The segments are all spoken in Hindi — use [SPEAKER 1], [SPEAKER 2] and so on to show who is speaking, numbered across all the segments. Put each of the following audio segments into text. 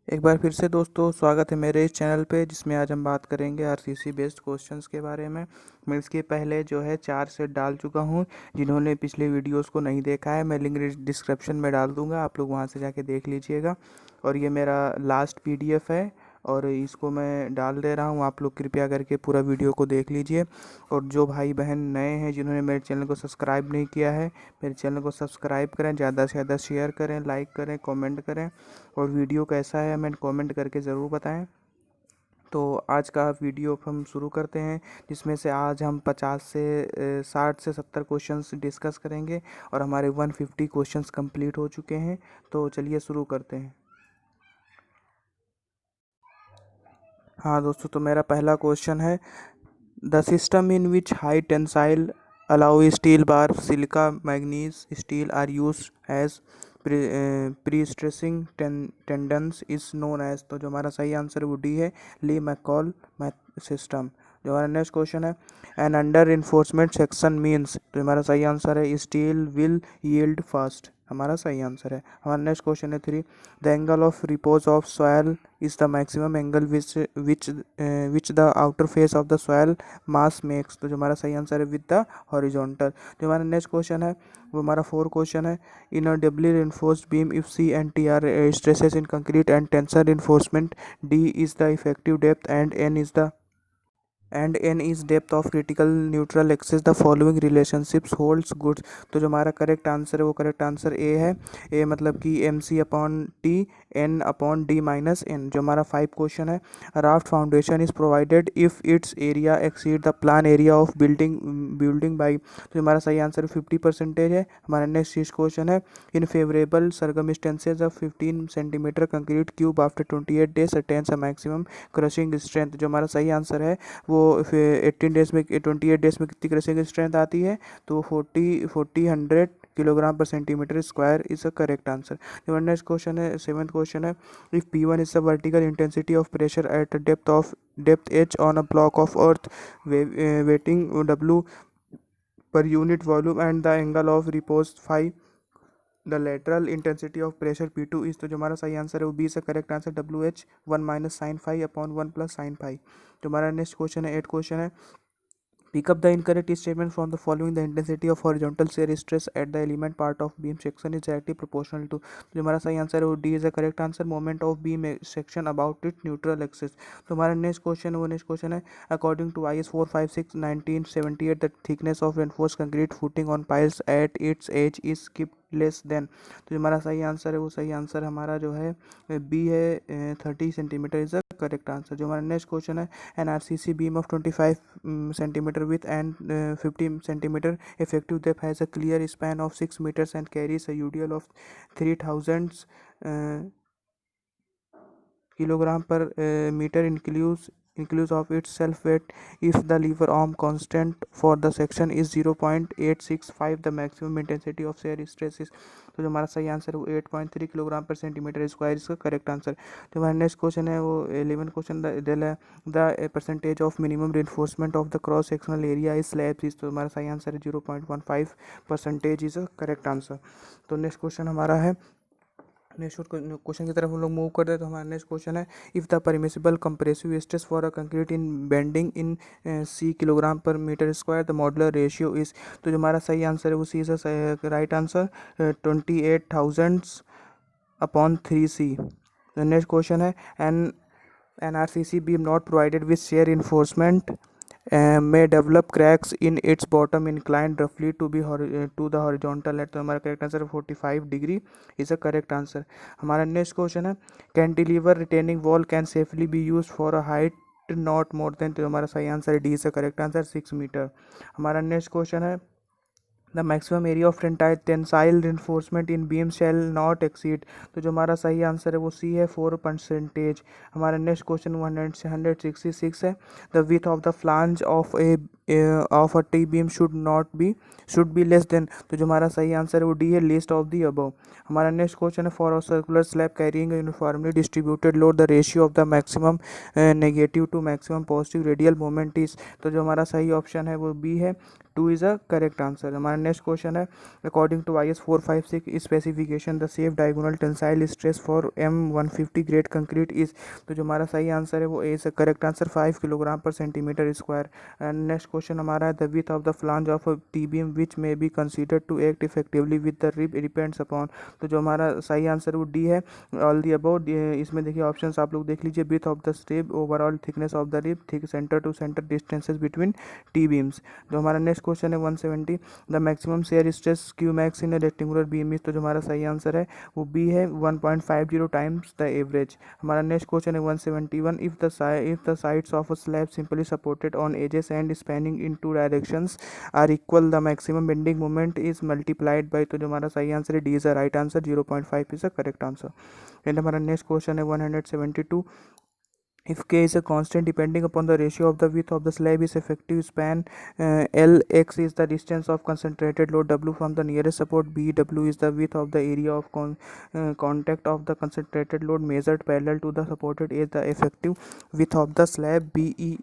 [SPEAKER 1] एक बार फिर से दोस्तों स्वागत है मेरे इस चैनल पे, जिसमें आज हम बात करेंगे आरसीसी बेस्ड क्वेश्चंस के बारे में। मैं इसके पहले जो है 4 सेट डाल चुका हूँ। जिन्होंने पिछले वीडियोस को नहीं देखा है, मैं लिंक डिस्क्रिप्शन में डाल दूँगा, आप लोग वहाँ से जाके देख लीजिएगा। और ये मेरा लास्ट पीडीएफ है और इसको मैं डाल दे रहा हूँ, आप लोग कृपया करके पूरा वीडियो को देख लीजिए। और जो भाई बहन नए हैं जिन्होंने मेरे चैनल को सब्सक्राइब नहीं किया है, मेरे चैनल को सब्सक्राइब करें, ज़्यादा से ज़्यादा शेयर करें, लाइक करें, कमेंट करें। और वीडियो कैसा है हमें कमेंट करके ज़रूर बताएं। तो आज का वीडियो हम शुरू करते हैं, जिसमें से आज हम 50 से 60 से 70 क्वेश्चंस डिस्कस करेंगे और हमारे 150 क्वेश्चंस कंप्लीट हो चुके हैं। तो चलिए शुरू करते हैं। हाँ दोस्तों, तो मेरा पहला क्वेश्चन है, the system in which high tensile alloy steel bar, silica, manganese steel are used as pre-stressing tendons is known as। तो जो हमारा सही आंसर वो डी है, ली मैकॉल सिस्टम। जो हमारा नेक्स्ट क्वेश्चन है, an under enforcement section means. तो हमारा सही आंसर है स्टील विल यील्ड फास्ट, हमारा सही आंसर है। हमारा नेक्स्ट क्वेश्चन है 3, the angle of repose of soil is the maximum angle which the outer face of the soil mass makes. तो जो हमारा सही आंसर है विद द हॉरिजॉन्टल। जो हमारा नेक्स्ट क्वेश्चन है वो हमारा 4 क्वेश्चन है, in a doubly reinforced beam if C and T are stresses in concrete and tension reinforcement, D is the effective depth and N is depth of critical neutral axis, the following relationships holds goods. तो जो हमारा करेक्ट आंसर है वो करेक्ट आंसर ए है। ए मतलब कि M C upon T, N upon D minus N. जो हमारा 5 क्वेश्चन है, raft foundation is provided if its area exceed the plan area of building by. तो हमारा सही आंसर 50% है। हमारा नेक्स्ट 6 क्वेश्चन है, इन favourable circumstances of 15 centimetre concrete cube after 28 days attains a maximum crushing strength. जो हमारा सही आंसर है वो 18 डेज में 28 डेज में कितनी क्रशिंग स्ट्रेंथ आती है, तो 100 kilogram per centimetre square is a correct answer. जो नेक्स्ट क्वेश्चन है 7th क्वेश्चन है, if P1 is the vertical intensity of pressure at depth h on a block of earth waiting W per unit volume and the angle of repose phi, the lateral intensity of pressure P2 is. तो जो हमारा सही आंसर है वो बी से correct answer WH 1 minus sine phi upon 1 plus sine phi. जो हमारा नेक्स्ट क्वेश्चन है 8 क्वेश्चन है, pick up the incorrect statement from the following, the intensity of horizontal shear stress at the element part of beam section is directly proportional to। तो हमारा सही आंसर है वो D is the correct answer, moment of beam section about it neutral axis. तो हमारा नेक्स्ट क्वेश्चन है वो नेक्स्ट क्वेश्चन है, according to IS 456 1978 the thickness of reinforce concrete footing on piles at its edge is keep less than. तो हमारा सही आंसर है वो सही आंसर हमारा जो है बी है, 30 centimetre is the correct answer. जो हमारा नेक्स्ट क्वेश्चन है, an RCC beam of 25 centimeter width and 50 centimeter effective depth has a clear span of 6 meters and carries a UDL of 3000 kilogram per meter includes of its self weight if the lever arm constant for the section is 0.865, the maximum intensity of shear stress is। तो जो हमारा सही आंसर है वो 8.3 किलोग्राम पर सेंटीमीटर स्क्वायर इसका करेक्ट आंसर। जो हमारा नेक्स्ट क्वेश्चन है वो 11 question, the percentage of minimum reinforcement of the cross sectional area is slabs is. तो हमारा सही आंसर है 0.15% इज अ करेक्ट आंसर। तो नेक्स्ट क्वेश्चन हमारा है, नेक्स्ट क्वेश्चन की तरफ हम लोग मूव करते हैं। तो हमारा नेक्स्ट क्वेश्चन है, if the permissible compressive stress for a concrete in bending in C kilogram per metre square, the modular ratio is. तो जो हमारा सही आंसर है वो C is right answer, 28,000 upon 3C। Next question है, an RCC beam not provided with shear reinforcement may develop cracks in its bottom inclined roughly to the horizontal at। तो हमारा correct answer 45 degree is a correct answer. हमारा नेक्स्ट क्वेश्चन है, cantilever retaining wall can safely be use for a height not more than. तो हमारा सही आंसर है D is a correct answer, 6 metre. हमारा नेक्स्ट क्वेश्चन है, the maximum area of tensile reinforcement in beam shall not exceed. तो जो हमारा सही आंसर है वो सी है, 4%। हमारा नेक्स्ट क्वेश्चन 166 है, the width of the flange of a T beam should be less than. तो जो हमारा सही आंसर है वो डी है, लिस्ट ऑफ दी अबव। हमारा नेक्स्ट क्वेश्चन है, for a circular slab carrying uniformly distributed load the ratio of the maximum negative to maximum positive radial moment is. तो जो हमारा सही ऑप्शन है वो बी है, 2 इज़ अ करेक्ट आंसर। हमारा नेक्स्ट क्वेश्चन है according to IS 456 specification the safe diagonal tensile stress for M150 grade concrete is. तो जो हमारा सही आंसर है वो A is correct answer 5 kilogram per centimetre square. And next question हमारा है the width of the flange of T beam which may be considered to act effectively with the rib depends upon. तो जो हमारा सही आंसर वो डी है ऑल दी अबाउट। इसमें देखिए ऑप्शंस आप लोग देख लीजिए width of the rib, overall thickness of the rib, thick centre to centre, distances between T beams. जो हमारा नेक्स्ट क्वेश्चन है 170 the maximum shear stress Q max in rectangular beam is. तो जो हमारा सही आंसर है वो बी है 1.50 टाइम्स द एवरेज। हमारा नेक्स्ट क्वेश्चन है 171 if the sides of a slab simply supported on edges and spanning in two directions are equal the maximum bending moment is multiplied by. तो जो हमारा सही आंसर है D is the right answer 0.5 is the correct answer. And हमारा नेक्स्ट क्वेश्चन है 172 if k is a constant depending upon the ratio of the width of the slab is effective span L, x is the distance of concentrated load W from the nearest support, B, W is the width of the area of contact of the concentrated load measured parallel to the supported is the effective width of the slab, B, E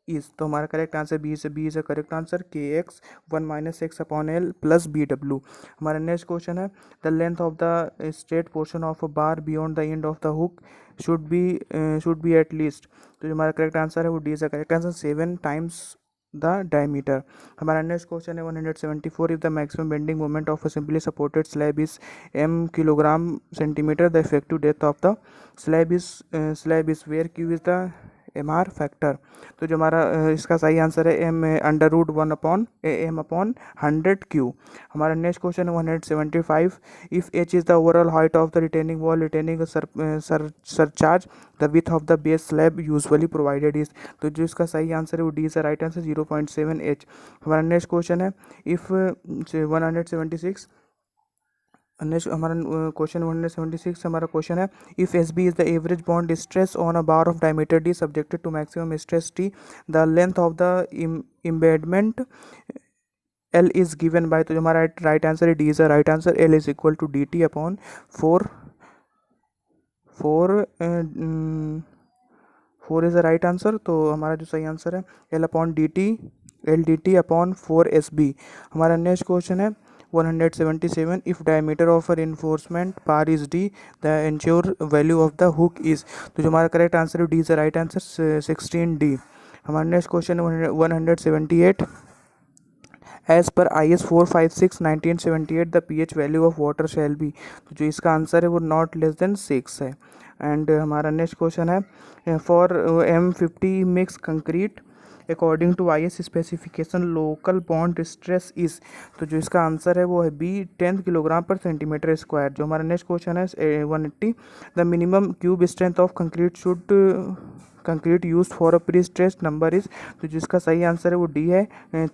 [SPEAKER 1] is. तो हमारा correct answer B is a correct answer K X 1-x/L plus B W. हमारा नेक्स्ट क्वेश्चन है the length of the straight portion of a bar beyond the end of the hook should be at least. तो जो हमारा करेक्ट आंसर है वो D is a correct answer 7 times the diameter. हमारा नेक्स्ट क्वेश्चन है 174 if the maximum bending moment of a simply supported slab is m kilogram centimetre the effective depth of the slab is where Q is the MR factor. तो जो हमारा इसका सही आंसर है m √1/m/100 हमारा नेक्स्ट क्वेश्चन है 175 if h is the overall height of the retaining wall retaining surcharge the width of the base slab usually provided is. तो जो इसका सही आंसर है वो D is the right answer 0.7 h। हमारा नेक्स्ट क्वेश्चन है इफ 176 नेक्स्ट हमारा क्वेश्चन 176 हमारा क्वेश्चन है if S B is the average bond stress on a bar of diameter D subjected to maximum stress T the length of the embedment L is given by. तो जो हमारा राइट आंसर है D is the right answer L is equal to D T upon 4 is the right answer. तो हमारा जो सही आंसर है L upon D T upon 4 SB। हमारा नेक्स्ट क्वेश्चन है 177 if diameter of a reinforcement bar is d the ensure value of the hook is। तो जो हमारा करेक्ट आंसर है D is the right answer 16D। हमारा नेक्स्ट क्वेश्चन है 178 as per IS 456 1978 the pH value of water shall be. तो जो इसका आंसर है वो नॉट लेस देन 6 है। एंड हमारा नेक्स्ट क्वेश्चन है for M50 mix concrete according to IS specification local bond stress is. तो जो इसका आंसर है वो है B 10 kilogram per centimetre square. जो हमारा नेक्स्ट क्वेश्चन है 180 the minimum cube strength of concrete use for a pre stressed number is. तो जिसका सही आंसर है वो डी है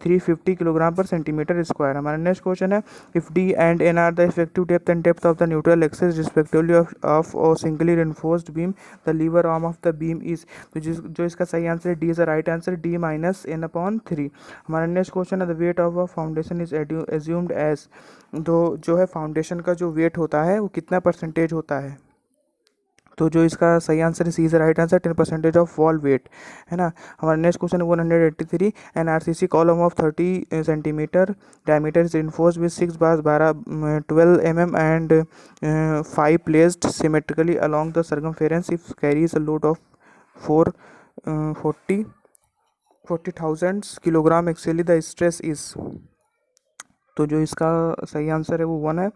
[SPEAKER 1] 350 किलोग्राम पर सेंटीमीटर स्क्वायर। हमारा नेक्स्ट क्वेश्चन है if D and N are the effective depth and depth of the neutral axes respectively of singly reinforced beam the lever arm of the beam is. तो जो इसका सही आंसर है D is the right answer D-N/3। हमारा नेक्स्ट क्वेश्चन है the weight of a foundation is assumed as. तो जो है फाउंडेशन का जो वेट होता है वो कितना परसेंटेज होता है। तो जो इसका सही आंसर है C is right answer 10% of wall weight है ना। हमारा next question 183 an RCC column of 30 centimetre diameter is reinforced with 6 bars 12 mm and 5 placed symmetrically along the circumference if carries a load of 40,000 kilogram actually the stress is. तो जो इसका सही आंसर है वो 1 है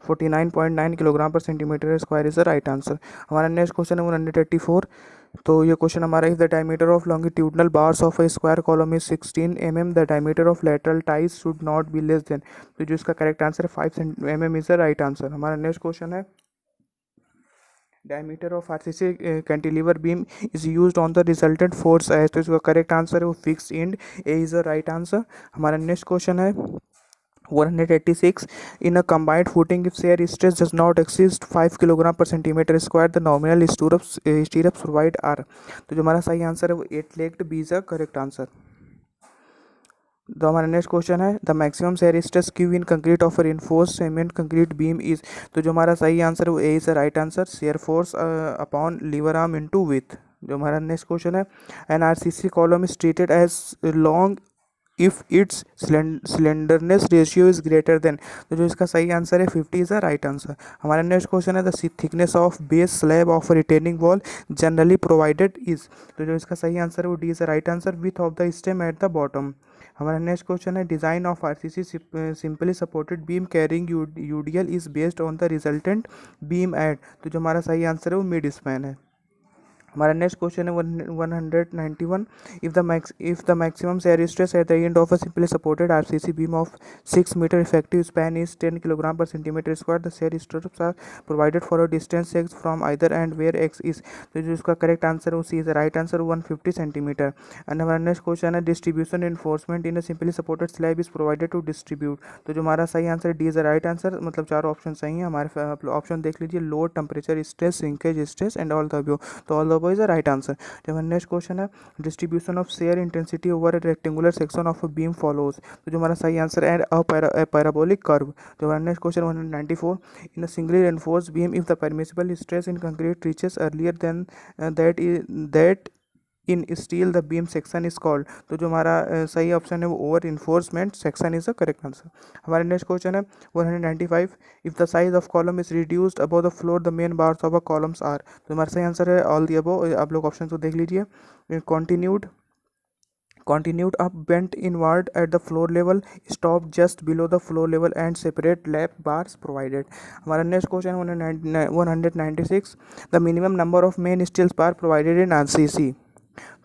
[SPEAKER 1] 49.9 kilogram per centimetre square is the right answer. हमारा नेक्स्ट क्वेश्चन है 184। तो ये क्वेश्चन हमारा if the diameter of longitudinal bars of a square column is 16 mm the diameter of lateral ties should not be less than. तो जो इसका करेक्ट आंसर है 5 mm is the right answer. हमारा नेक्स्ट क्वेश्चन है diameter of RCC cantilever beam is used on the resultant force as. तो इसका करेक्ट आंसर है वो fix and A is the right answer. हमारा नेक्स्ट क्वेश्चन है 186 in a combined footing if shear stress does not exceed 5 kilogram per centimetre square the nominal stirrups provide are। तो जो हमारा सही आंसर है वो 8-legged B is the correct answer. तो हमारा नेक्स्ट क्वेश्चन है the maximum shear stress Q in concrete of reinforced cement concrete beam is. तो जो हमारा सही आंसर है वो A is the right answer shear force upon lever arm into with. जो हमारा नेक्स्ट क्वेश्चन है an RCC column is treated as long if its slenderness ratio is greater than. तो जो इसका सही आंसर है 50 इज द राइट आंसर। हमारा नेक्स्ट क्वेश्चन है the thickness of base slab of retaining wall generally provided is. तो जो इसका सही आंसर है वो D is the right answer, width of the stem at the bottom. हमारा नेक्स्ट क्वेश्चन है design of RCC simply supported beam carrying UDL is based on the resultant beam at. तो जो हमारा सही आंसर है वो मिड स्पैन है। हमारा नेक्स्ट क्वेश्चन है 191। If the maximum shear stress at the end of a simply supported RCC beam of 6 metre effective span is 10 kilogram per centimetre square, the shear stress are provided for a distance x from either end where x is. तो जो इसका करेक्ट आंसर है वो C is the right answer, 150 centimetre. And हमारा नेक्स्ट क्वेश्चन है distribution reinforcement in a simply supported slab is provided to distribute. तो जो हमारा सही आंसर है D is the right answer, मतलब चार ऑप्शन सही है हमारे। ऑप्शन देख लीजिए, load, temperature stress, sinkage stress and all the above. तो all the above is the right answer. जब नेक्स्ट क्वेश्चन है distribution of shear intensity over a rectangular section of a beam follows. तो जो हमारा सही आंसर है अ पैराबोलिक कर्व। जो हमारा next question 194 in a singly reinforced beam if the permissible stress in concrete reaches earlier than that in steel the beam section is called. तो जो हमारा सही ऑप्शन है वो over enforcement section is the correct answer. हमारे नेक्स्ट क्वेश्चन है 195 if the size of column is reduced above the floor the main bars of a columns are. तो हमारा सही आंसर है ऑल दी अबव। आप लोग ऑप्शन को देख लीजिए, continued up bent inward at the floor level, stop just below the floor level and separate lap bars provided। हमारा next question 196 the minimum number of main steels bar provided in RCC.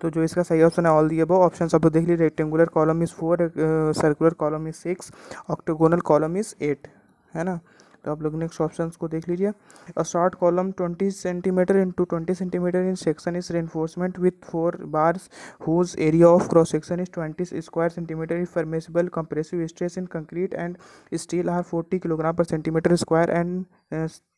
[SPEAKER 1] तो जो इसका सही ऑप्शन है ऑल दी अबव। ऑप्शन सब तो देख लीजिए, rectangular column is 4, circular column is 6, octagonal column is 8, है ना। तो आप लोग नेक्स्ट ऑप्शंस को देख लीजिए। A short column 20 centimetre into 20 centimetre in section is reinforcement with 4 bars whose area of cross section is 20 square centimeter if permissible compressive stress in concrete and steel are 40 kilogram per centimeter square and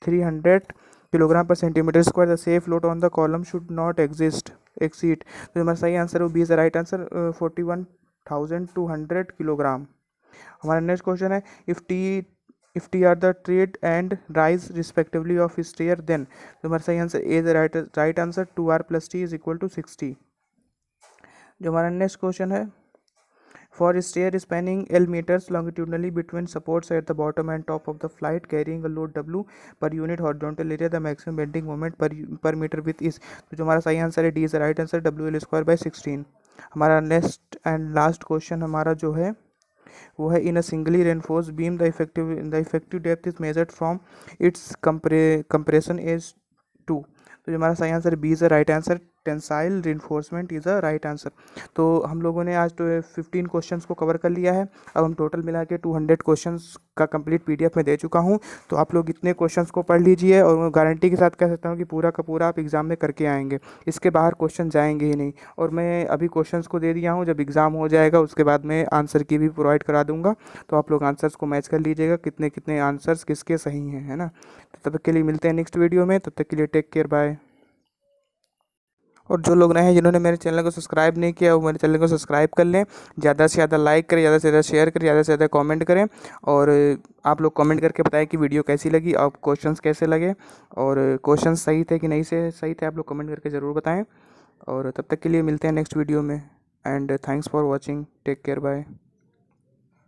[SPEAKER 1] 300 kilogram per centimetre square, the safe load on the column should not exceed. तो हमारा सही आंसर वो B is the right answer, 41,200 kilogram. हमारा नेक्स्ट क्वेश्चन है if t are the trade and rise respectively of stair then। तो हमारा सही answer A the right answer, 2r plus t is equal to 60। जो हमारा नेक्स्ट क्वेश्चन है for stair spanning L meters longitudinally between supports at the bottom and top of the flight carrying a load W per unit horizontal area, the maximum bending moment per meter width is। तो जो हमारा सही आंसर है D is the right answer, WL square by 16। हमारा नेक्स्ट एंड लास्ट क्वेश्चन हमारा जो है वो है in a singly reinforced beam the effective depth is measured from its compression edge 2। तो जो हमारा सही answer B is the right answer, tensile reinforcement is the right answer. तो हम लोगों ने आज तो 15 क्वेश्चंस को कवर कर लिया है। अब हम टोटल मिला के 200 क्वेश्चंस का कंप्लीट पीडीएफ में दे चुका हूँ। तो आप लोग इतने क्वेश्चंस को पढ़ लीजिए और मैं गारंटी के साथ कह सकता हूँ कि पूरा का पूरा आप एग्ज़ाम में करके आएंगे, इसके बाहर क्वेश्चन जाएंगे ही नहीं। और मैं अभी क्वेश्चंस को दे दिया हूँ, जब एग्ज़ाम हो जाएगा उसके बाद मैं आंसर की भी प्रोवाइड करा दूँगा। तो आप लोग आंसर्स को मैच कर लीजिएगा, कितने कितने आंसर्स किसके सही हैं, है ना। तो तब तक के लिए मिलते हैं नेक्स्ट वीडियो में, तब तक के लिए टेक केयर, बाय। और जो लोग नए हैं जिन्होंने मेरे चैनल को सब्सक्राइब नहीं किया वो मेरे चैनल को सब्सक्राइब कर लें, ज़्यादा से ज़्यादा लाइक करें, ज़्यादा से ज़्यादा शेयर करें, ज़्यादा से ज़्यादा कमेंट करें। और आप लोग कमेंट करके बताएं कि वीडियो कैसी लगी, आप क्वेश्चंस कैसे लगे और क्वेश्चंस सही थे कि नहीं से सही थे, आप लोग कमेंट करके ज़रूर बताएं। और तब तक के लिए मिलते हैं नेक्स्ट वीडियो में। And thanks for watching, take care, bye.